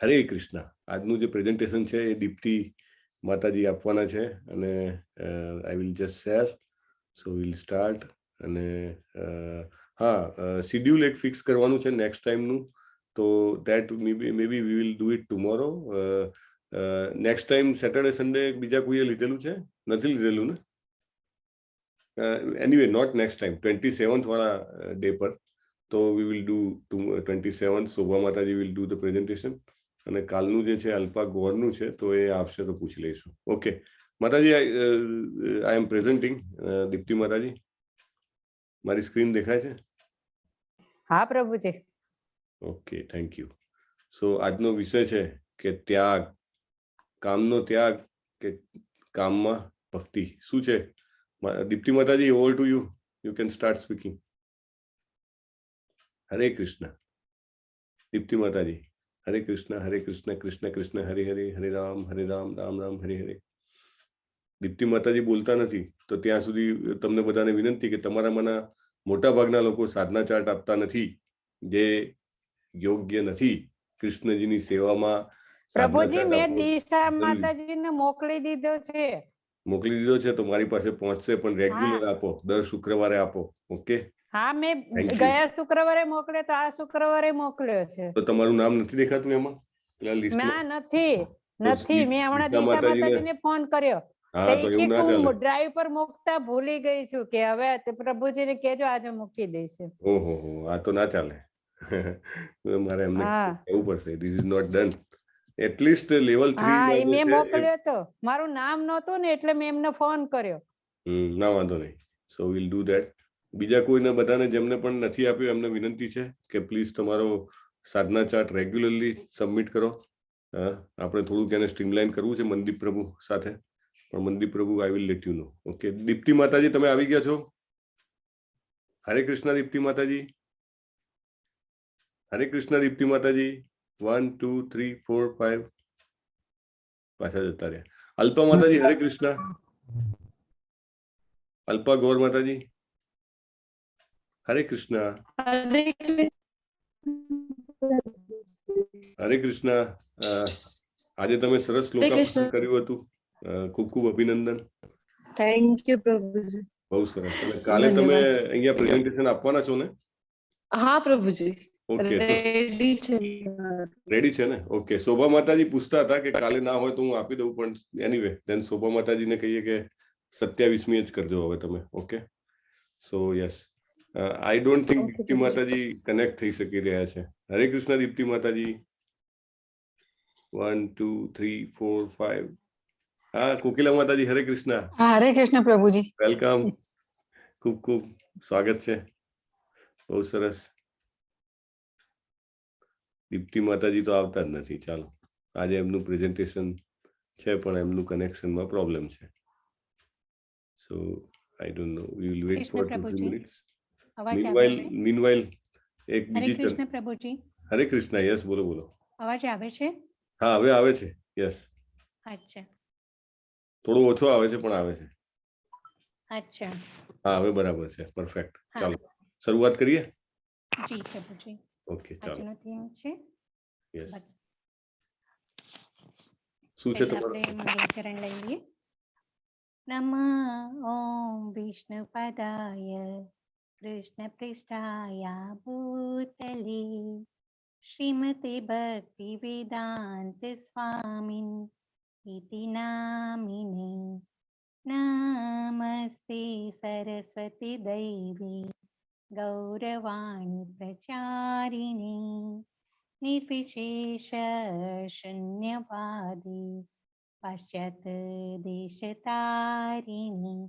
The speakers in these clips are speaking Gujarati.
હરે કૃષ્ણ. આજનું જે પ્રેઝન્ટેશન છે એ દીપ્તિ માતાજી આપવાના છે અને I will just share. So will start. અને હા, શિડ્યુલ એક ફિક્સ કરવાનું છે નેક્સ્ટ ટાઈમનું. તો that may be we will do it tomorrow. Next time Saturday Sunday બીજા કોઈએ લીધેલું છે? નથી લીધેલું ને? Anyway not next time, 27th વાળા ડે પર. તો વી વિલ ડુ 27th. શોભા માતાજી વિલ ડુ ધ પ્રેઝન્ટેશન. અને કાલનું જે છે અલ્પા ગોરનું છે, તો એ આવશે તો પૂછી લઈશું. ઓકે માતાજી, આઈ એમ પ્રેઝન્ટિંગ. દીપ્તિ માતાજી, મારી સ્ક્રીન દેખાય છે? હા પ્રભુજી. Okay, thank you. સો આજનો વિષય છે કે ત્યાગ, કામનો ત્યાગ કે કામમાં ભક્તિ. શું છે દીપ્તિ માતાજી? Over to you. You can start speaking. હરે કૃષ્ણ. દીપ્તિ માતાજી. હરે કૃષ્ણ કૃષ્ણ કૃષ્ણ હરે હરે, હરે રામ રામ રામ હરે હરે. દીપ્તિ માતાજી બોલતા નથી, તો ત્યાં સુધી તમને બધાને વિનંતી કે તમારામાંના મોટા ભાગના લોકો સાધના ચાર્ટ આપતા નથી, જે યોગ્ય નથી કૃષ્ણજીની સેવામાં. પ્રભુજી મેં દિશા માતાજીને મોકલી દીધો છે. મોકલી દીધો છે તો મારી પાસે પહોંચશે, પણ રેગ્યુલર આપો, દર શુક્રવારે આપો. ઓકે. હા, મેં ગયા શુક્રવારે મોકલ્યો તો આ શુક્રવારે મોકલ્યો છે. તો તમારું નામ નથી દેખાતું એમાં? પેલા લિસ્ટમાં નથી. મેં હમણાં દિશા માતાજીને ફોન કર્યો. હા, તો એવું ના ચાલે. ડ્રાઈવ પર મૂકતા ભૂલી ગઈ છું કે હવે પ્રભુજીને કહેજો આજે મૂકી દઈશ. ઓહો, આ તો ના ચાલે. મારે એમને કહેવું પડશે, this is not done. At least level 3 હા, મેં મોકલ્યો તો મારું નામ નહોતું ને, એટલે મેં એમને ફોન કર્યો. ના વાંધો નહીં. સો વિલ ડુ ધેટ. બીજા કોઈને બધાને જેમને પણ નથી આપ્યો એમને વિનંતી છે કે પ્લીઝ તમારો સાધના ચાર્ટ રેગ્યુલરલી સબમિટ કરો. આપણે થોડુંક એને સ્ટ્રીમલાઇન કરવું છે મનદીપ પ્રભુ સાથે, પણ Mandeep Prabhu I will let you know. Okay Deepti માતાજી, તમે આવી ગયા છો? હરે કૃષ્ણ દીપ્તિ માતાજી. હરે કૃષ્ણ દીપ્તિ માતાજી. 1 2 3 4 5 પાછા જતા રહ્યા. અલ્પા માતાજી હરે કૃષ્ણ. અલ્પા ગૌર માતાજી હરે કૃષ્ણ. હરે કૃષ્ણ. આજે તમે સરસ શ્લોક કર્યું હતું, ખૂબ ખૂબ અભિનંદન. થેન્ક યુ પ્રભુજી. બહુ સરસ. અને કાલે તમે અહીંયા પ્રેઝન્ટેશન આપવાના છો ને? હા પ્રભુજી. ઓકે, રેડી છે ને? ઓકે. શોભા માતાજી પૂછતા હતા કે કાલે ના હોય તો હું આપી દઉં, પણ એનીવે દેન શોભા માતાજીને કહીએ કે 27મી જ કરજો હવે તમે. Okay. So yes, I don't think Deepti માતાજી કનેક્ટ થઈ શકી રહ્યા છે. હરે કૃષ્ણ દીપ્તિ માતાજી. 1 2 3 4 5. હા, કોકિલા માતાજી હરે કૃષ્ણ. હરે કૃષ્ણ પ્રભુજી. વેલકમ. ખૂબ ખૂબ સ્વાગત છે. બહુ સરસ. દીપ્તિ માતાજી તો આવતા જ નથી. ચાલો, આજે એમનું પ્રેઝન્ટેશન છે પણ એમનું કનેક્શનમાં પ્રોબ્લેમ છે. So I don't know, we will wait for 2 minutes. Meanwhile એક બીજી કૃષ્ણ પ્રભુજી. હરે કૃષ્ણ. યસ, બોલો બોલો. અવાજ આવે છે? હા, હવે આવે છે. યસ. અચ્છા, થોડો ઓછો આવે છે પણ આવે છે. અચ્છા, હા, હવે બરાબર છે. પરફેક્ટ. ચાલો શરૂઆત કરીએ. જી પ્રભુજી. ઓકે, ચાલો. આજનો થીમ છે યસ. શું છે તમારું? આપણે મંગળચરણ લઈ લઈએ. નમઃ ઓમ વિષ્ણુપદાય કૃષ્ણ પૃષ્ઠાય ભૂતલે શ્રીમતે ભક્તિ વેદાંત સ્વામિન ઇતિ નામિને નમસ્તે સરસ્વતી દૈવી ગૌરવાણી પ્રચારિણી નિર્વિશેષ શૂન્યવાદી પાશ્ચાત દેશતારિણી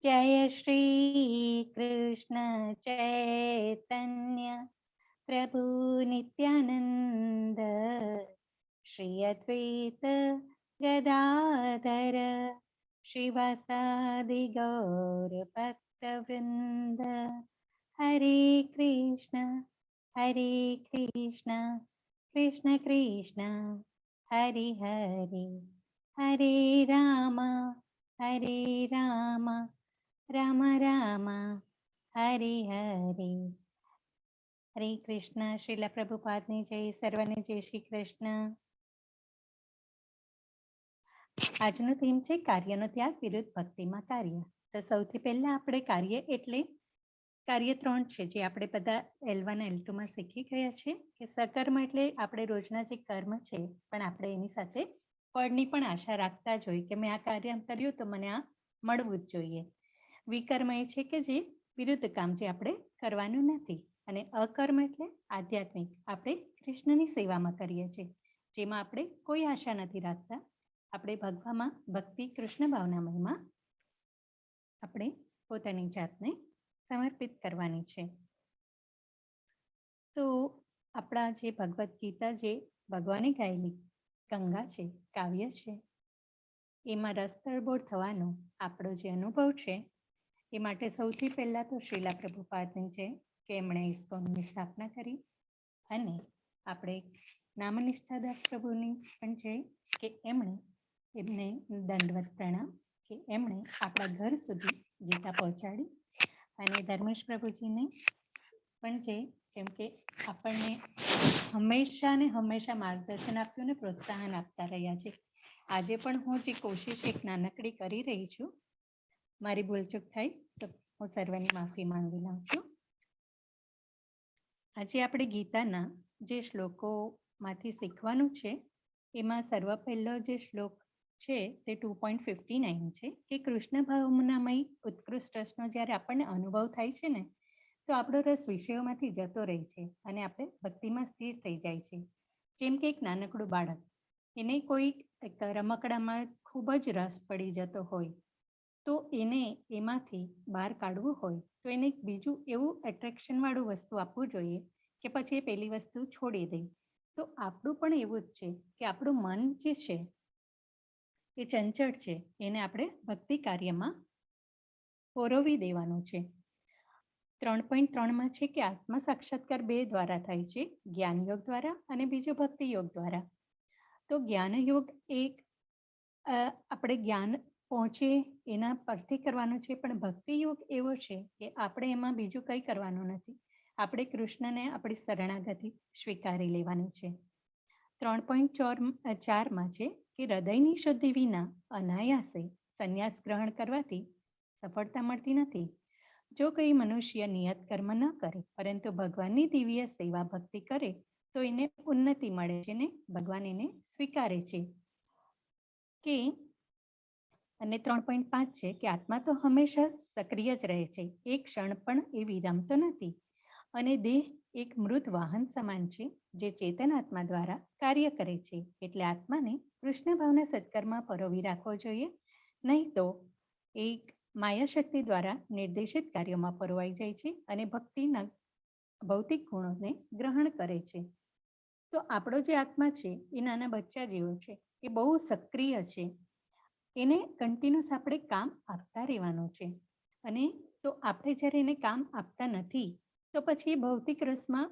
જય શ્રી કૃષ્ણ ચૈતન્ય પ્રભુ નિત્યાનંદ શ્રી અદ્વૈત ગદાધર શ્રીવાસાદિ ગૌર ભક્તવૃંદ હરે કૃષ્ણ કૃષ્ણ કૃષ્ણ હરે હરે હરે રામ રામ રામ હરે હરે. હરે કૃષ્ણ. શ્રીલા પ્રભુપાદની જય. સર્વને જય શ્રી કૃષ્ણ. આજનો થીમ છે કાર્યનો ત્યાગ વિરુદ્ધ ભક્તિમાં કાર્ય. તો સૌથી પહેલા આપણે કાર્ય એટલે કાર્ય 3 છે જે આપણે બધા L1 L2 માં શીખી ગયા છે કે સકર્મ એટલે આપણે રોજના જે કર્મ છે પણ આપણે એની સાથે ફળની પણ આશા રાખતા જ હોય કે મેં આ કાર્ય કર્યું તો મને આ મળવું જ જોઈએ. વિકર્મ એ છે કે જે વિરુદ્ધ કામ જે આપણે કરવાનું નથી. અને અકર્મ એટલે આધ્યાત્મિક, આપણે કૃષ્ણની સેવામાં કરીએ છીએ જેમાં આપણે કોઈ આશા નથી રાખતા. આપણે ભગવામાં ભક્તિ કૃષ્ણ ભાવનામયમાં આપણે પોતાની જાતને સમર્પિત કરવાની છે. તો આપણા જે ભગવદ્ ગીતા જે ભગવાને ગાયેલી ગંગા છે, કાવ્ય છે, એમાં રસ તરબોળ થવાનો આપણો જે અનુભવ છે એ માટે સૌથી પહેલા તો શ્રીલા પ્રભુપાદની છે કે એમણે ઇસ્કોનની સ્થાપના કરી. અને આપણે નામનિષ્ઠાદાસ પ્રભુની પણ છે કે એમને દંડવત પ્રણામ કે એમણે આપણા ઘર સુધી ગીતા પહોંચાડી. અને ધર્મેશ પ્રભુજીને પણ છે કેમ કે આપણને હંમેશા માર્ગદર્શન આપ્યું ને પ્રોત્સાહન આપતા રહ્યા છે. આજે પણ હું જે કોશિશ એક નાનકડી કરી રહી છું, મારી ભૂલચૂક થાય તો હું સર્વની માફી માંગી લઉં છું. આજે આપણે ગીતાના જે શ્લોકોમાંથી શીખવાનું છે એમાં સર્વ પહેલો જે શ્લોક છે તે 2.59 છે કે કૃષ્ણ ભાવનામય ઉત્કૃષ્ટ રસનો જ્યારે આપણને અનુભવ થાય છે ને તો આપણો રસ વિષયોમાંથી જતો રહે છે અને આપણે ભક્તિમાં સ્થિર થઈ જાય છે. જેમ કે એક નાનકડું બાળક, એને કોઈ રમકડામાં ખૂબ જ રસ પડી જતો હોય તો એને એમાંથી બહાર કાઢવું હોય તો એને બીજું એવું એટ્રેક્શન વાળું વસ્તુ આપવું જોઈએ કે પછી એ પેલી વસ્તુ છોડી દે. તો આપણું પણ એવું જ છે કે આપણું મન જે છે એ ચંચળ છે, એને આપણે ભક્તિ કાર્યમાં પોરવી દેવાનું છે. 3.3 છે કે આત્મ સાક્ષાત્કાર 2 દ્વારા થાય છે, જ્ઞાન યોગ દ્વારા અને બીજો ભક્તિ યોગ દ્વારા. તો જ્ઞાન યોગ એક આપણે જ્ઞાન પહોંચે એના પરથી કરવાનું છે, પણ ભક્તિ યોગ એવો છે કે આપણે એમાં બીજું કંઈ કરવાનું નથી. આપણે કૃષ્ણને આપણી શરણાગતિ સ્વીકારી લેવાની છે. 3.4 છે કે હૃદયની શુદ્ધિ વિના અનાયાસે સંન્યાસ ગ્રહણ કરવાથી સફળતા મળતી નથી. જો કોઈ મનુષ્ય નિયત કર્મ ન કરે પરંતુ ભગવાનની દિવ્ય સેવા ભક્તિ કરે તો એને ઉન્નતિ મળે છે ને ભગવાન એને સ્વીકારે છે. કે અને 3.5 છે કે આત્મા તો હંમેશા સક્રિય જ રહે છે, એક ક્ષણ પણ એ વિરમતો નથી. અને દેહ એક મૃત વાહન સમાન છે જે ચેતન આત્મા દ્વારા કાર્ય કરે છે. એટલે આત્માને કૃષ્ણ ભાવના સત્કર્મમાં પરોવી રાખવો જોઈએ, નહીં તો એક માયા શક્તિ દ્વારા નિર્દેશિત કાર્યોમાં પરોવાઈ જાય છે અને ભક્તિના ભૌતિક ગુણોને ગ્રહણ કરે છે. તો આપણો જે આત્મા છે એ નાના બચ્ચા જેવો છે, એ બહુ સક્રિય છે. એને કન્ટિન્યુઅસ આપણે કામ આપતા રહેવાનું છે. અને તો આપણે જ્યારે એને કામ આપતા નથી તો પછી ભૌતિક રસમાં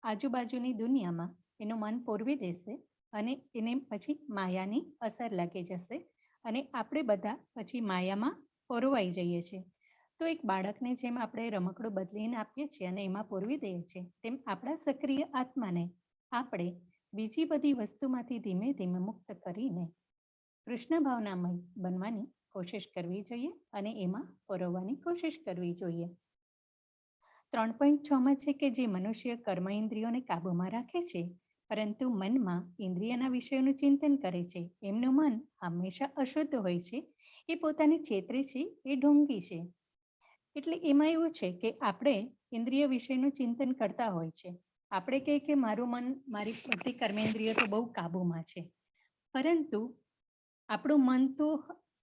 આજુબાજુની દુનિયામાં એનું મન પોરવી દેશે અને એને પછી માયાની અસર લાગી જશે અને આપણે બધા પછી માયામાં પોરવાઈ જઈએ છીએ. તો એક બાળકને જેમ આપણે રમકડું બદલીને આપીએ છીએ અને એમાં પોરવી દઈએ છીએ, તેમ આપણા સક્રિય આત્માને આપણે બીજી બધી વસ્તુમાંથી ધીમે ધીમે મુક્ત કરીને કૃષ્ણ ભાવનામય બનવાની કોશિશ કરવી જોઈએ અને એમાં પરોવવાની કોશિશ કરવી જોઈએ. 3.6 છે કે જે મનુષ્ય કર્મ ઇન્દ્રિયોને કાબૂમાં રાખે છે પરંતુ મનમાં ઇન્દ્રિયના વિષયોનું ચિંતન કરે છે, એમનું મન હંમેશા અશુદ્ધ હોય છે, એ પોતાને છેતરે છે, એ ઢોંગી છે. એટલે એમાં એવું છે કે આપણે ઇન્દ્રિય વિષયનું ચિંતન કરતા હોય છે. આપણે કહીએ કે મારું મન, મારી બધી કર્મેન્દ્રિયો તો બહુ કાબૂમાં છે, પરંતુ આપણું મન તો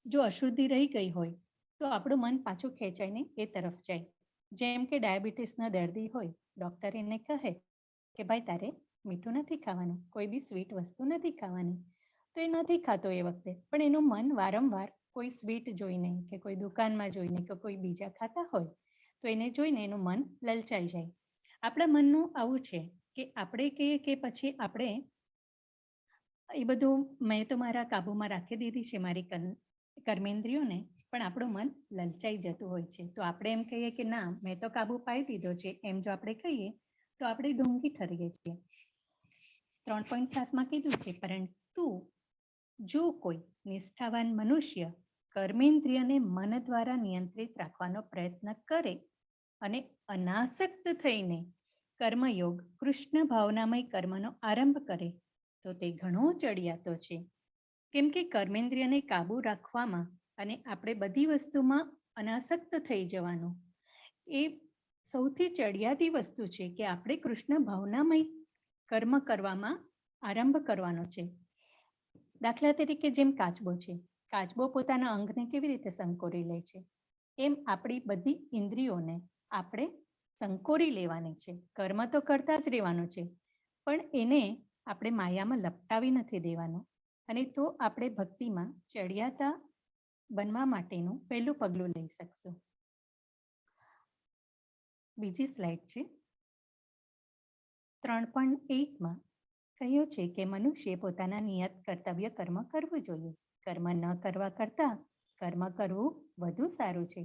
જો અશુદ્ધિ રહી ગઈ હોય તો આપણું મન પાછું ખેંચાઈને એ તરફ જાય. જેમ કે ડાયાબિટીસના દર્દી હોય, ડૉક્ટર એને કહે કે ભાઈ તારે મીઠું નથી ખાવાનું, કોઈ બી સ્વીટ વસ્તુ નથી ખાવાની, તો એ નથી ખાતો એ વખતે, પણ એનું મન વારંવાર કોઈ સ્વીટ જોઈને કે કોઈ દુકાનમાં જોઈને કે કોઈ બીજા ખાતા હોય તો એને જોઈને એનું મન લલચાઈ જાય. આપણા મનનું આવું છે કે આપણે કહીએ કે પછી આપણે એ બધું મેં તો મારા કાબૂમાં રાખી દીધી છે મારી કર્મેન્દ્રિયોને, પણ આપણું મન લલચાઈ જતું હોય છે. તો આપણે એમ કહીએ કે ના મેં તો કાબુ પાઈ દીધો છે, એમ જો આપણે કહીએ તો આપણે ઢોંગી ઠરીએ છીએ. 3.7 કીધું છે પરંતુ જો કોઈ નિષ્ઠાવાન મનુષ્ય કર્મેન્દ્રિયને મન દ્વારા નિયંત્રિત રાખવાનો પ્રયત્ન કરે અને અનાસક્ત થઈને કર્મયોગ કૃષ્ણ ભાવનામય કર્મનો આરંભ કરે તો તે ઘણો ચડિયાતો છે. કેમ કે કર્મેન્દ્રિયને કાબુ રાખવામાં અને આપણે બધી વસ્તુમાં અનાસક્ત થઈ જવાનું એ સૌથી ચડિયાતી વસ્તુ છે કે આપણે કૃષ્ણ ભાવનામય કર્મ કરવામાં આરંભ કરવાનો છે. દાખલા તરીકે જેમ કાચબો છે, કાચબો પોતાના અંગને કેવી રીતે સંકોરી લે છે, એમ આપણી બધી ઇન્દ્રિયોને આપણે સંકોરી લેવાની છે. કર્મ તો કરતા જ રહેવાનું છે, પણ એને આપણે માયામાં લપટાવી નથી દેવાનું. અને તો આપણે ભક્તિમાં ચડિયાતા બનવા માટેનું પહેલું પગલું લઈ શકશું. બીજી સ્લાઇડ છે 3.8માં કહ્યું છે કે મનુષ્ય પોતાના નિયત કર્તવ્ય કર્મ કરવું જોઈએ. કર્મ ન કરવા કરતાં કર્મ કરવું વધુ સારું છે.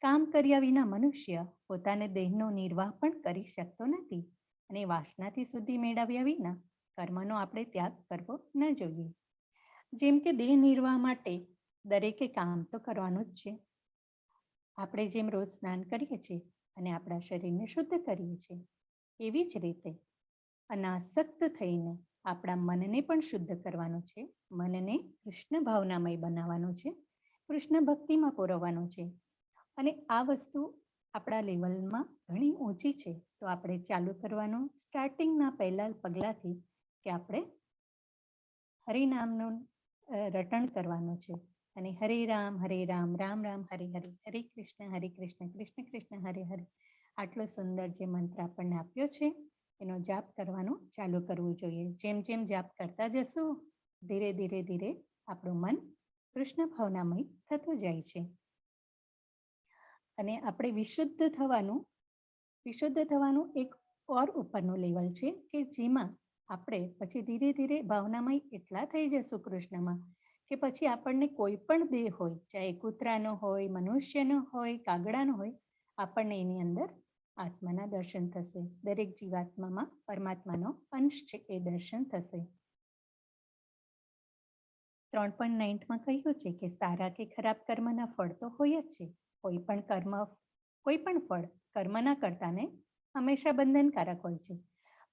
કામ કર્યા વિના મનુષ્ય પોતાના દેહનો નિર્વાહ પણ કરી શકતો નથી અને વાસનાથી શુદ્ધિ મેળવ્યા વિના કર્મનો આપણે ત્યાગ કરવો ન જોઈએ. જેમ કે દેહ નિર્વાહ માટે દરેકે કામ તો કરવાનું જ છે. આપણે જેમ રોજ સ્નાન કરીએ છીએ અને આપણા શરીરને શુદ્ધ કરીએ છીએ, એવી જ રીતે અનાસક્ત થઈને આપણા મનને પણ શુદ્ધ કરવાનું છે. મનને કૃષ્ણ ભાવનામય બનાવવાનું છે, કૃષ્ણ ભક્તિમાં પુરવવાનું છે. અને આ વસ્તુ આપણા લેવલમાં ઘણી ઊંચી છે, તો આપણે ચાલુ કરવાનું સ્ટાર્ટિંગના પહેલા પગલાથી કે આપણે હરિનામનું રટણ કરવાનું છે. અને હરે રામ રામ રામ હરે હરે, હરે કૃષ્ણ કૃષ્ણ કૃષ્ણ હરે હરે, આટલો સુંદર જે મંત્ર આપણને આપ્યો છે એનો જાપ કરવાનું ચાલુ કરવું જોઈએ. જેમ જેમ જાપ કરતા જશું ધીરે ધીરે ધીરે આપણું મન કૃષ્ણ ભાવનામય થતું જાય છે. અને આપણે વિશુદ્ધ થવાનું એક ઓર ઉપરનું લેવલ છે કે જેમાં આપણે પછી ધીરે ધીરે ભાવનામય એટલા થઈ જશું કૃષ્ણમાં કે પછી આપણને કોઈ પણ દેહ હોય, ચાહે કૂતરાનો હોય, મનુષ્યનો હોય, કાગડાનો હોય, આપણને એની અંદર આત્માના દર્શન થશે. દરેક જીવાત્મામાં પરમાત્માનો અંશ છે, એ દર્શન થશે. 3.9માં કહ્યું છે કે સારા કે ખરાબ કર્મના ફળ તો હોય જ છે. કોઈ પણ ફળ કર્મના કરતાને હંમેશા બંધનકારક હોય છે.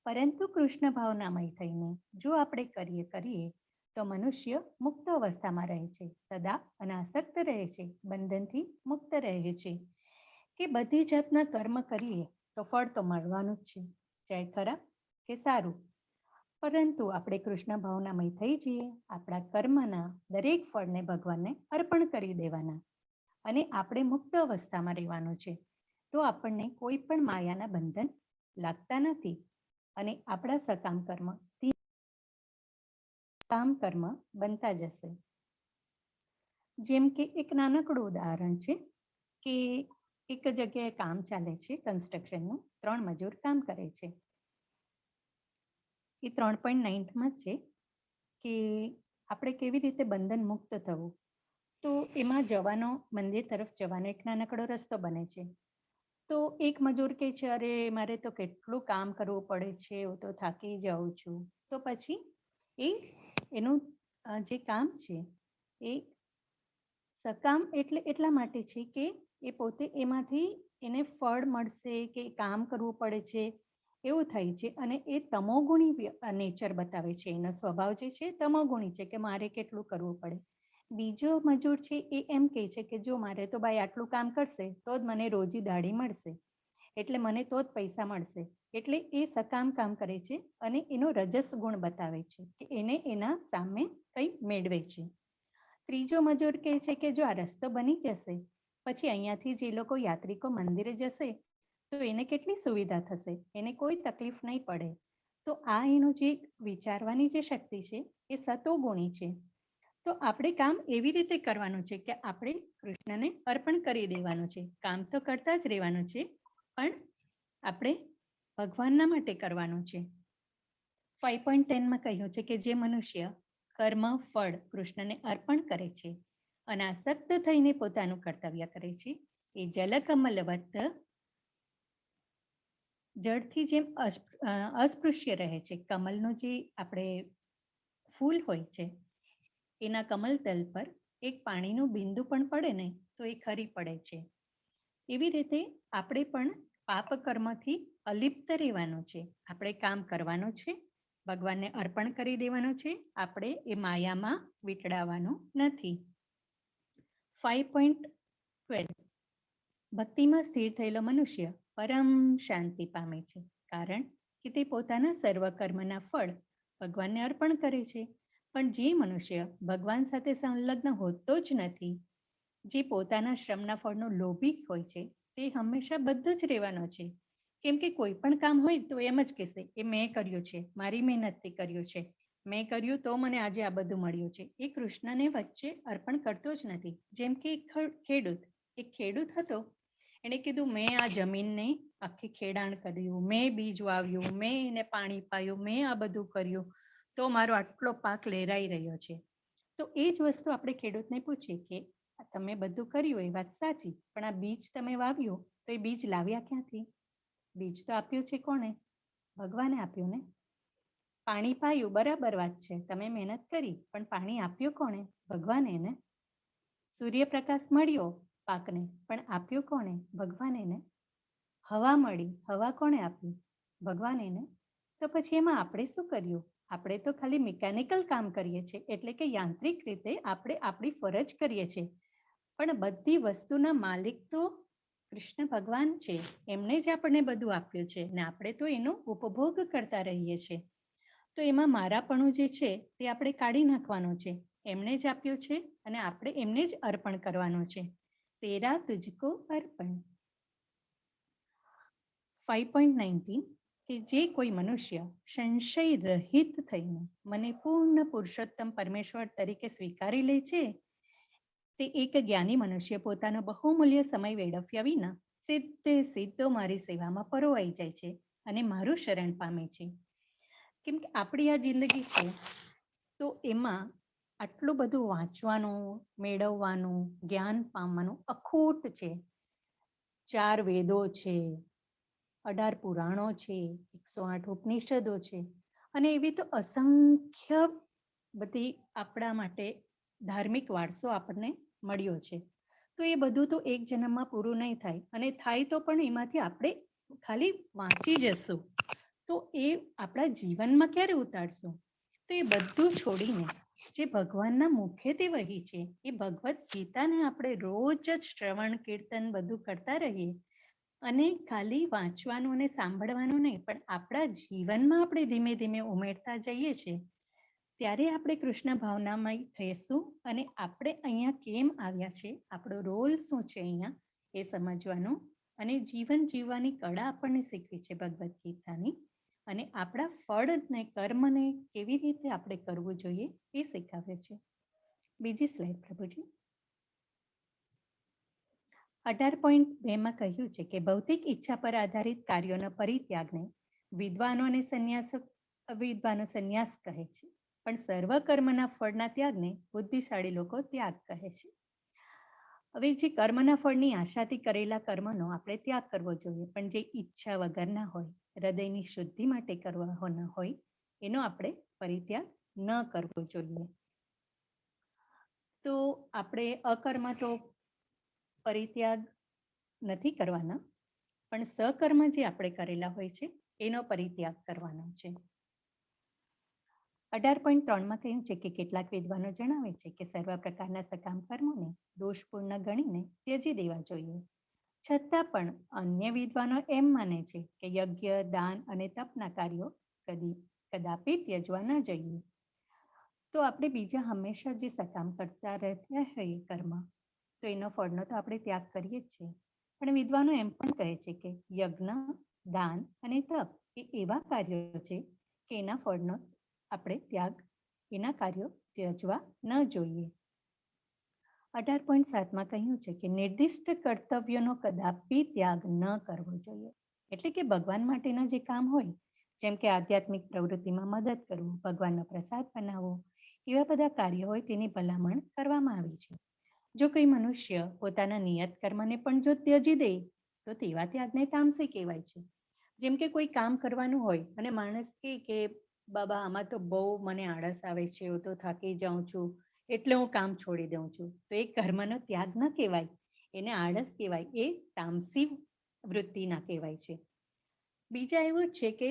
પરંતુ કૃષ્ણ ભાવનામય થઈને જો આપણે કરીએ તો મનુષ્ય મુક્ત અવસ્થામાં રહે છે, સદા અનાસક્ત રહે છે, બંધનથી મુક્ત રહે છે. કે બધી જાતના કર્મ કરીએ તો ફળ તો મળવાનું જ છે, ચાહે ખરાબ કે સારું. પરંતુ આપણે કૃષ્ણ ભાવનામય થઈ જઈએ, આપણા કર્મના દરેક ફળને ભગવાનને અર્પણ કરી દેવાના અને આપણે મુક્ત અવસ્થામાં રહેવાનું છે. તો આપણને કોઈ પણ માયાના બંધન લાગતા નથી અને આપણા સકામ કર્મ બનતા જશે. જેમ કે એક નાનકડું ઉદાહરણ છે કે એક જગ્યાએ કામ ચાલે છે કન્સ્ટ્રક્શનનું, 3 મજૂર કામ કરે છે. એ 3.9માં છે કે આપણે કેવી રીતે બંધન મુક્ત થવું. તો એમાં મંદિર તરફ જવાનો એક નાનકડો રસ્તો બને છે. તો એક મજૂર કહે છે, અરે મારે તો કેટલું કામ કરવું પડે છે, હું તો થાકી જાઉં છું. તો પછી એનું જે કામ છે એ સકામ એટલા માટે છે કે એ પોતે એમાંથી એને ફળ મળશે કે કામ કરવું પડે છે એવું થાય છે. અને એ તમોગુણી નેચર બતાવે છે, એનો સ્વભાવ જે છે તમોગુણી છે કે મારે કેટલું કરવું પડે. બીજો મજૂર છે એ એમ કહે છે કે જો મારે તો ભાઈ આટલું કામ કરશે તો જ મને રોજી દાઢી મળશે, એટલે મને તો જ પૈસા મળશે. એટલે એ સકામ કામ કરે છે અને એનો રજસ ગુણ બતાવે છે કે એને એના સામે કંઈ મેળવે છે. ત્રીજો મજૂર કહે છે કે જો આ રસ્તો બની જશે પછી અહીંયાથી જે લોકો યાત્રિકો મંદિરે જશે તો એને કેટલી સુવિધા થશે, એને કોઈ તકલીફ નહીં પડે. તો આ એનું જે વિચારવાની જે શક્તિ છે એ સતોગુણી છે. તો આપણે કામ એવી રીતે કરવાનું છે કે આપણે કૃષ્ણને અર્પણ કરી દેવાનું છે. કામ તો કરતા જ રહેવાનું છે, પણ આપણે ભગવાનના માટે કરવાનું છે. 5.10માં કહ્યું છે કે જે મનુષ્ય કર્મ ફળ કૃષ્ણને અર્પણ કરે છે, અનાસક્ત થઈને પોતાનું કર્તવ્ય કરે છે, એ જલકમલવત જળથી જેમ અસ્પૃશ્ય રહે છે. કમલનું જે આપણે ફૂલ હોય છે એના કમલ તલ પર એક પાણીનું બિંદુ પણ પડે ને તો એ ખરી પડે છે. એવી રીતે આપણે પણ પાપ કર્મથી અલિપ્ત રહેવાનું છે. આપણે કામ કરવાનું છે, ભગવાનને અર્પણ કરી દેવાનું છે. આપણે એ માયામાં વીંટળાવાનું નથી. 5.12 ભક્તિમાં સ્થિર થયેલો મનુષ્ય પરમ શાંતિ પામે છે, કારણ કે તે પોતાના સર્વ કર્મના ફળ ભગવાનને અર્પણ કરે છે. પણ જે મનુષ્ય ભગવાન સાથે સંલગ્ન હોતો જ નથી, જે પોતાના શ્રમના ફળનો લોભી હોય છે, તે હંમેશા બદ્ધ જ રહેવાનો છે. કેમ કે કોઈ પણ કામ હોય તો એમ જ કહેશે એ મેં કર્યું છે, મારી મહેનતથી કર્યું છે, મેં કર્યું તો મને આજે આ બધું મળ્યું છે. એ કૃષ્ણને વચ્ચે અર્પણ કરતો જ નથી. જેમ કે એક ખેડૂત હતો, એણે કીધું મેં આ જમીનને આખી ખેડાણ કર્યું, મેં બીજ વાવ્યું, મેં એને પાણી પાયું, મેં આ બધું કર્યું, તો મારો આટલો પાક લહેરાઈ રહ્યો છે. તો એ જ વસ્તુ આપણે ખેડૂતને પૂછીએ કે તમે બધું કર્યું એ વાત સાચી, પણ આ બીજ તમે વાવ્યું તો એ બીજ લાવ્યા ક્યાંથી? બીજ તો આપ્યું છે કોણે? ભગવાને આપ્યું ને. પાણી પાયું બરાબર વાત છે, તમે મહેનત કરી, પણ પાણી આપ્યું કોણે? ભગવાને ને. સૂર્યપ્રકાશ મળ્યો પાકને, પણ આપ્યું કોણે? ભગવાને ને. હવા મળી, હવા કોણે આપી? ભગવાને ને. તો પછી એમાં આપણે શું કર્યું? આપણે તો ખાલી મિકેનિકલ કામ કરીએ છીએ, એટલે કે યાંત્રિક રીતે આપણે આપણી ફરજ કરીએ છીએ. પણ બધી વસ્તુના માલિક તો કૃષ્ણ ભગવાન છે. એમને જ આપણને બધું આપ્યું છે ને આપણે તો એનો ઉપભોગ કરતા રહીએ છીએ. તો એમાં મારાપણું જે છે તે આપણે કાઢી નાખવાનું છે. એમને જ આપ્યું છે અને આપણે એમને જ અર્પણ કરવાનું છે. તેરા તુજકો અર્પણ. 5.19 કે જે કોઈ મનુષ્ય સંશય રહિત થઈને મને પૂર્ણ પુરુષોત્તમ પરમેશ્વર તરીકે સ્વીકારી લે છે, તે એક જ્ઞાની મનુષ્ય પોતાનો બહુમૂલ્ય સમય વેડફ્યા વિના સીધો મારી સેવામાં પરોવાઈ જાય છે અને મારું શરણ પામે છે. કેમ કે આપણી આ જિંદગી છે તો એમાં આટલું બધું વાંચવાનું, મેળવવાનું, જ્ઞાન પામવાનું અખૂટ છે. 4 વેદો છે, 18 પુરાણો છે, 108 ઉપનિષદો છે, અને એવી તો અસંખ્ય બધી આપણા માટે ધાર્મિક વારસો આપણને મળ્યો છે. તો એ બધું તો એક જન્મમાં પૂરું નહીં થાય, અને થાય તો પણ એમાંથી આપણે ખાલી વાંચી જશું, તો એ આપણા જીવનમાં ક્યારે ઉતારશું? તો એ બધું છોડીને જે ભગવાનના મુખેથી વહી છે એ ભગવદ્ ગીતાને આપણે રોજ જ શ્રવણ કીર્તન બધું કરતા રહીએ, અને ખાલી વાંચવાનું અને સાંભળવાનું નહીં, પણ આપણા જીવનમાં આપણે ધીમે ધીમે ઉમેરતા જઈએ છીએ, ત્યારે આપણે કૃષ્ણ ભાવનામય થઈશું. અને આપણે અહીંયા કેમ આવ્યા છે, આપણો રોલ શું છે અહીંયા એ સમજવાનું, અને જીવન જીવવાની કળા આપણને શીખવી છે ભગવદ્ ગીતાની, અને આપણા ફળને કર્મને કેવી રીતે આપણે કરવું જોઈએ એ શીખવે છે. બીજી સ્લાઇડ પ્રભુજી. 18.2 કહ્યું છે કે ભૌતિક ઈચ્છા પર આધારિત કાર્યોનો પરિત્યાગને વિદ્વાનો સંન્યાસ કહે છે, પણ સર્વ કર્મના ફળના ત્યાગને બુદ્ધિશાળી લોકો ત્યાગ કહે છે. હવે જે કર્મના ફળની આશાથી કરેલા કર્મનો આપણે ત્યાગ કરવો જોઈએ, પણ જે ઈચ્છા વગરના હોય, હૃદયની શુદ્ધિ માટે કરવાના હોય, એનો આપણે પરિત્યાગ ન કરવો જોઈએ. તો આપણે અકર્મ તો પરિત્યાગ નથી કરવાના, પણ સકર્મ જે આપણે કરેલા હોય છે એનો પરિત્યાગ કરવાનો છે. 18.3 કહ્યું છે કે કેટલાક વિદ્વાનો જણાવે છે કે સર્વ પ્રકારના સકામ કર્મોને દોષપૂર્ણ ગણીને ત્યજી દેવા જોઈએ. છતાં પણ અન્ય વિદ્વાનો એમ માને છે કે યજ્ઞ, દાન અને તપના કાર્યો કદાપી ત્યજવા ન જોઈએ. તો આપણે બીજા હંમેશા જે સકામ કરતા રહેતા હોય કર્મ, તો એનો ફળનો તો આપણે ત્યાગ કરીએ જ છીએ. પણ વિદ્વાનો એમ પણ કહે છે કે યજ્ઞ, દાન અને તપ એ એવા કાર્યો છે કે એના ફળનો આપણે એના કાર્યો ત્યજવા ન જોઈએ. 18.7 કહ્યું છે કે નિર્દિષ્ટ કર્તવ્યોનો કદાપી ત્યાગ ન કરવો જોઈએ. એટલે કે ભગવાન માટેના જે કામ હોય, જેમ કે આધ્યાત્મિક પ્રવૃત્તિમાં મદદ કરવું, ભગવાનનો પ્રસાદ બનાવવો, એવા બધા કાર્યો હોય તેની ભલામણ કરવામાં આવી છે. જો કોઈ મનુષ્ય પોતાના નિયત કર્મને પણ જો ત્યજી દે તો તેવા ત્યાગને તામસી કહેવાય છે. જેમ કે કોઈ કામ કરવાનું હોય અને માણસ કે બાબા આમાં તો બહુ મને આળસ આવે છે, હું તો થાકી જાઉં છું, એટલે હું કામ છોડી દઉં છું. તો એ કર્મનો ત્યાગ ન કહેવાય, એને આળસ કહેવાય, એ તામસી વૃત્તિ ના કહેવાય છે. બીજા એવું જ છે કે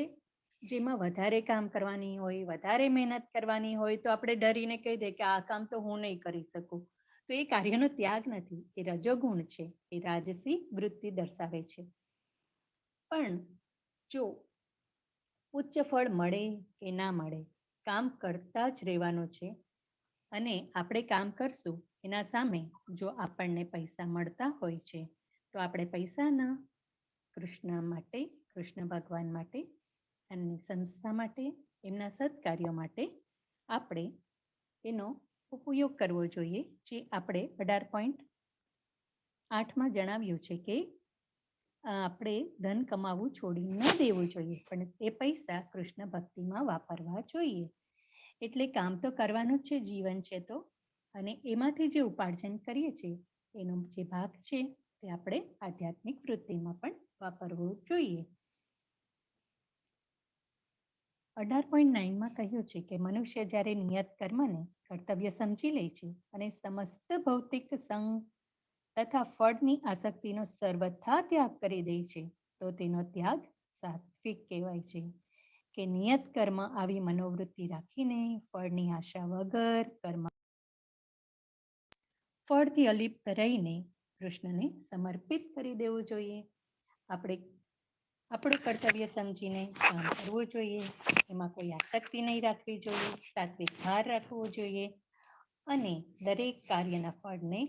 જેમાં વધારે કામ કરવાની હોય, વધારે મહેનત કરવાની હોય, તો આપણે ડરીને કહી દે કે આ કામ તો હું નહીં કરી શકું. તો એ કાર્યનો ત્યાગ નથી, એ રજોગુણ છે, એ રાજસી વૃત્તિ દર્શાવે છે. પણ જો ઉચ્ચ ફળ મળે કે ના મળે, કામ કરતા જ રહેવાનું છે. અને આપણે કામ કરશું, એના સામે જો આપણને પૈસા મળતા હોય છે, તો આપણે પૈસાના કૃષ્ણ માટે, કૃષ્ણ ભગવાન માટે અને સંસ્થા માટે, એમના સત્કાર્યો માટે આપણે એનો ઉપયોગ કરવો જોઈએ. જે આપણે 18.8માં જણાવ્યું છે કે આપણે ધન કમાવું છોડી ન દેવું જોઈએ, પણ એ પૈસા કૃષ્ણ ભક્તિમાં વાપરવા જોઈએ. એટલે કામ તો કરવાનું જ છે, જીવન છે તો, અને એમાંથી જે ઉપાર્જન કરીએ છીએ એનો જે ભાગ છે તે આપણે આધ્યાત્મિક વૃત્તિમાં પણ વાપરવું જોઈએ. 18.9માં કહ્યું છે કે મનુષ્ય જ્યારે નિયત કર્મને કર્તવ્ય સમજી લે છે અને સમસ્ત ભૌતિક સંગ તથા ફળની આસક્તિનો સર્વથા ત્યાગ કરી દે છે, તો તેનો ત્યાગ સાત્વિક કહેવાય છે. કે નિયત કર્મ આવી મનોવૃત્તિ રાખીને ફળની આશા વગર કર્મ ફળથી અલિપ્ત રહીને કૃષ્ણને સમર્પિત કરી દેવું જોઈએ. આપણે આપણું કર્તવ્ય સમજીને કામ કરવું જોઈએ, એમાં કોઈ આસક્તિ નહીં રાખવી જોઈએ, સાત્વિક ભાર રાખવો જોઈએ અને દરેક કાર્યના ફળને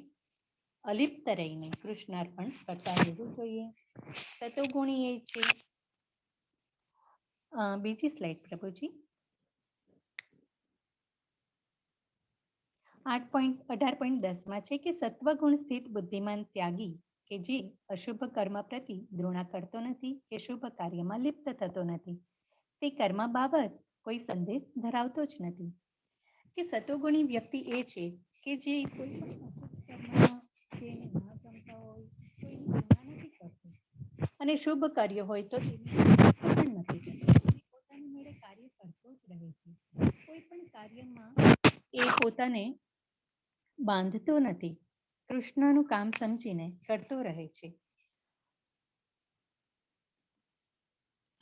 અલિપ્ત રહીને કૃષ્ણ અર્પણ કરતા રહેવું જોઈએ. સતોગુણી એ છે. બીજી સ્લાઇડ પ્રભુજી. 18.10માં છે કે સત્વગુણ સ્થિત બુદ્ધિમાન ત્યાગી કે જે અશુભ કર્મ પ્રતિ દ્રોણા કરતો નથી કે શુભ કાર્યમાં લિપ્ત થતો નથી, તે કર્મ બાબત કોઈ સંદેહ ધરાવતો જ નથી. કે સતોગુણી વ્યક્તિ એ છે કે જે કોઈ પણ અશુભ કર્મ ના ગમતા હોય તો એની દ્રોણા નથી કરતો, અને શુભ કાર્ય હોય તો પણ નથી કરતો, પોતાની મેળે કાર્ય કરતો જ રહે છે. કોઈ પણ કાર્યમાં એ પોતાને બાંધતો નથી, કૃષ્ણનું કામ સમજીને કરતો રહે છે.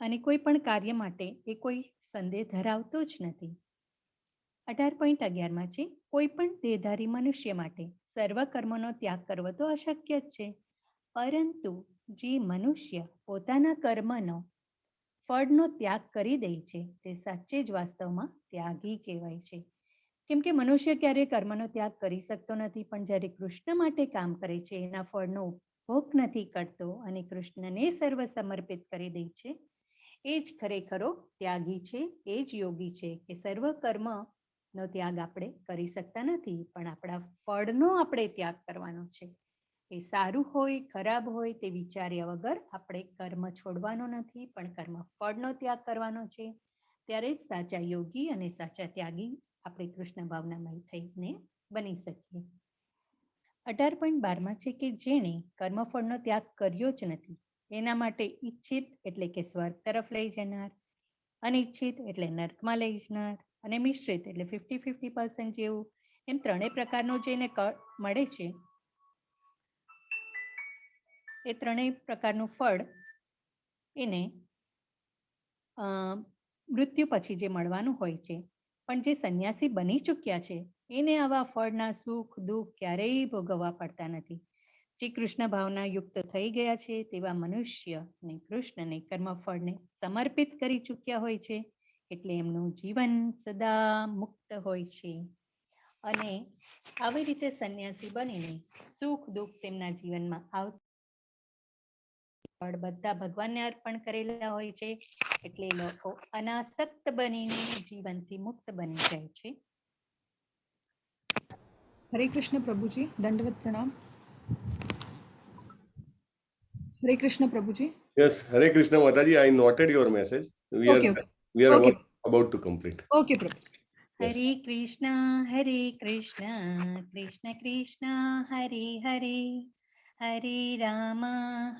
અને કોઈ પણ કાર્ય માટે એ કોઈ સંદેહ ધરાવતો જ નથી. 18.11માં છે કોઈ પણ દેહધારી મનુષ્ય માટે સર્વ કર્મનો ત્યાગ કરવો તો અશક્ય જ છે, પરંતુ જે મનુષ્ય પોતાના કર્મનો ફળનો ત્યાગ કરી દે છે તે સાચે જ વાસ્તવમાં ત્યાગી કહેવાય છે. કેમ કે મનુષ્ય ક્યારેય કર્મનો ત્યાગ કરી શકતો નથી, પણ જ્યારે કૃષ્ણ માટે કામ કરે છે, એના ફળનો ઉપભોગ નથી કરતો અને કૃષ્ણને સર્વ સમર્પિત કરી દે છે, એ જ ખરેખરો ત્યાગી છે, એ જ યોગી છે. કે સર્વ કર્મનો ત્યાગ આપણે કરી શકતા નથી, પણ આપણા ફળનો આપણે ત્યાગ કરવાનો છે. એ સારું હોય ખરાબ હોય તે વિચાર્યા વગર આપણે કર્મ છોડવાનો નથી, પણ કર્મ ફળનો ત્યાગ કરવાનો છે. ત્યારે જ સાચા યોગી અને સાચા ત્યાગી આપણે કૃષ્ણ ભાવનામય થઈને બની શકીએ. 18.12માં છે કે જેણે કર્મફળનો ત્યાગ કર્યો જ નથી, એના માટે ઈચ્છિત એટલે કે સ્વર્ગ તરફ લઈ જનાર, અનિચ્છિત એટલે નર્કમાં લઈ જનાર, અને મિશ્રિત એટલે 50-50% જેવું, એમ ત્રણેય પ્રકારનું જેને મળે છે એ ત્રણેય પ્રકારનું ફળ એને મૃત્યુ પછી જે મળવાનું હોય છે. પણ જે સંન્યાસી બની ચૂક્યા છે એને આવા ફળના સુખ દુઃખ ક્યારેય ભોગવવા પડતા નથી. જે કૃષ્ણ ભાવના યુક્ત થઈ ગયા છે તેવા મનુષ્યને કૃષ્ણને કર્મફળને સમર્પિત કરી ચૂક્યા હોય છે, એટલે એમનું જીવન સદા મુક્ત હોય છે. અને આવી રીતે સંન્યાસી બનીને સુખ દુઃખ તેમના જીવનમાં આવતા ફળ બધા ભગવાનને અર્પણ કરેલા હોય છે, એટલે લોકો અનાસક્ત બનીને જીવનથી મુક્ત બની જાય છે. हरे कृष्ण प्रभु जी, दंडवत प्रणाम. हरे कृष्ण प्रभु जी. Yes, Hare Krishna Mataji, I noted your message. We are Okay. about to complete. Okay, Prabhu. Yes. Hare Krishna, Krishna Krishna, Hare Hare, Hare Rama,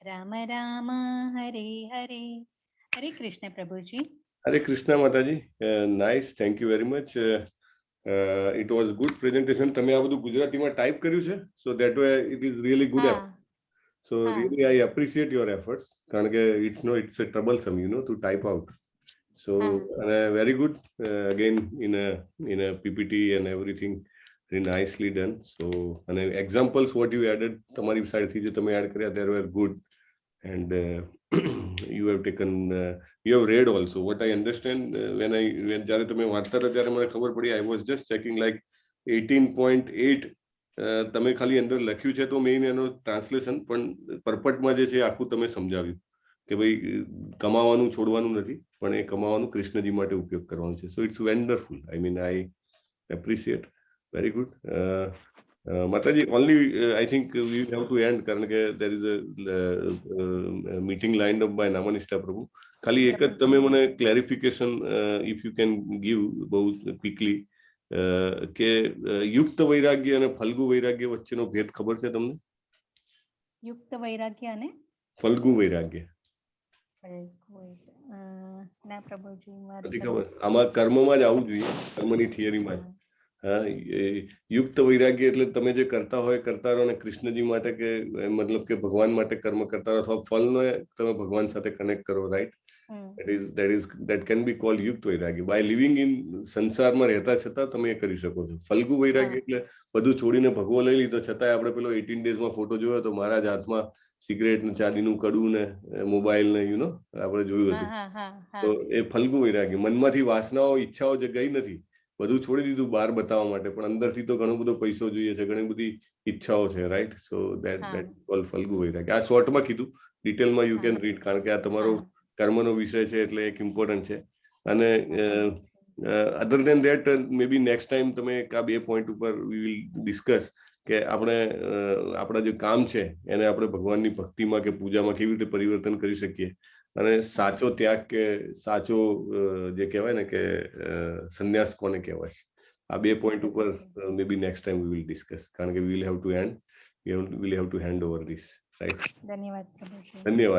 Rama Rama, Hare Hare. Hare Krishna Prabhuji. Hare Krishna Mataji, nice. Thank you very much. It was good presentation. તમે આ બધું ગુજરાતીમાં ટાઈપ કર્યું છે, so that way it is really good. So really I appreciate your efforts, કારણ કે it's a troublesome, to type out. So very good. Again in a PPT and everything, very nicely done. So and examples what you added, તમારી સાઈડથી જે તમે એડ કર્યા, they were good. And you have taken you have read also. What I understand, when જ્યારે તમે વાંચતા હતા ત્યારે મને ખબર પડી, I was just checking like 18.8 તમે ખાલી અંદર લખ્યું છે, તો મેઇન એનો ટ્રાન્સલેશન પણ પરપટમાં જે છે આખું તમે સમજાવ્યું કે ભાઈ કમાવાનું છોડવાનું નથી, પણ એ કમાવાનું કૃષ્ણજી માટે ઉપયોગ કરવાનો છે. So it's wonderful. I mean I appreciate. Very good. Mataji, only I think we have to end, કારણ કે there is a meeting lined up by Namanishta Prabhu. ખાલી એક જ તમે મને clarification if you can give બહુ quickly, કે યુક્ત વૈરાગ્ય અને ફલ્ગુ વૈરાગ્ય વચ્ચેનો ભેદ ખબર છે તમને? યુક્ત વૈરાગ્ય અને ફલ્ગુ વૈરાગ્ય ના પ્રભુજી, નથી ખબર. આમાં કર્મમાં જ આવવું જોઈએ, કર્મની થિયરીમાં જ. યુક્ત વૈરાગ્ય એટલે તમે જે કરતા હોય કરતા રહો, અને કૃષ્ણજી માટે કે મતલબ કે ભગવાન માટે કર્મ કરતા રહો, અથવા ફલનો તમે ભગવાન સાથે કનેક્ટ કરો, right? that can be called યુક્ત વૈરાગ્ય. બાય લિવિંગ ઇન સંસારમાં રહેતા છતાં તમે એ કરી શકો છો. ફલ્ગુ વૈરાગ્ય એટલે બધું છોડીને ભગવો લઈ લીધો, છતાંય આપણે પેલો 18 daysમાં ફોટો જોયો તો મારા જ હાથમાં સિગરેટ ને ચાંદીનું કડું ને મોબાઈલ ને આપણે જોયું હતું. તો એ ફલ્ગુ વૈરાગ્ય. મનમાંથી વાસનાઓ ઈચ્છાઓ જે ગઈ નથી, બધું છોડી દીધું બહાર બતાવવા માટે, પણ અંદરથી તો ઘણો બધો પૈસો જોઈએ છે, ઘણી બધી ઈચ્છાઓ છે, રાઈટ? સો that called ફલ્ગુ વૈરાગ્ય. આ શોર્ટમાં કીધું, ડિટેલમાં યુ કેન રીડ, કારણ કે આ તમારો કર્મનો વિષય છે એટલે એક ઇમ્પોર્ટન્ટ છે. અને other than that may be next time તમે આ બે પોઈન્ટ ઉપર વી વિલ ડિસ્કસ કે આપણે આપણા જે કામ છે એને આપણે ભગવાનની ભક્તિમાં કે પૂજામાં કેવી રીતે પરિવર્તન કરી શકીએ, અને સાચો ત્યાગ કે સાચો જે કહેવાય ને કે સંન્યાસ કોને કહેવાય, આ બે પોઈન્ટ ઉપર may be next time we will discuss, કારણ કે we will have to hand over this, right? ધન્યવાદ પ્રભુજી. ધન્યવાદ.